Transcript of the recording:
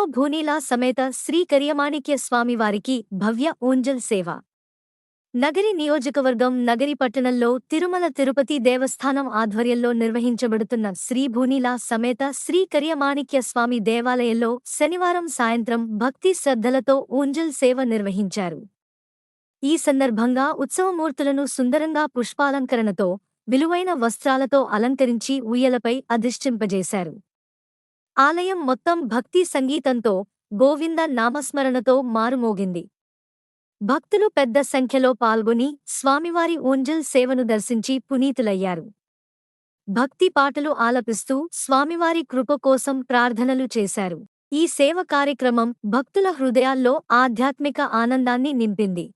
భూనీలా సమేత శ్రీ కరియమాణిక్య స్వామి వారికి భవ్య ఊంజల్ సేవ. నగరి నియోజకవర్గం నగరి పట్టణంలో తిరుమల తిరుపతి దేవస్థానం ఆధ్వర్యంలో నిర్వహించబడుతున్న శ్రీ భూనీలా సమేత శ్రీ కరియమాణిక్య స్వామి దేవాలయంలో శనివారం సాయంత్రం భక్తి శ్రద్ధలతో ఊంజల్ సేవ నిర్వహించారు. ఈ సందర్భంగా ఉత్సవమూర్తులను సుందరంగా పుష్పాలంకరణతో, విలువైన వస్త్రాలతో అలంకరించి ఉయ్యలపై అధిష్ఠింపజేశారు. ఆలయం మొత్తం భక్తి సంగీతంతో, గోవింద నామస్మరణతో మారుమోగింది. భక్తులు పెద్ద సంఖ్యలో పాల్గొని స్వామివారి ఊంజల్ సేవను దర్శించి పునీతులయ్యారు. భక్తి పాటలు ఆలపిస్తూ స్వామివారి కృప కోసం ప్రార్థనలు చేశారు. ఈ సేవ కార్యక్రమం భక్తుల హృదయాల్లో ఆధ్యాత్మిక ఆనందాన్ని నింపింది.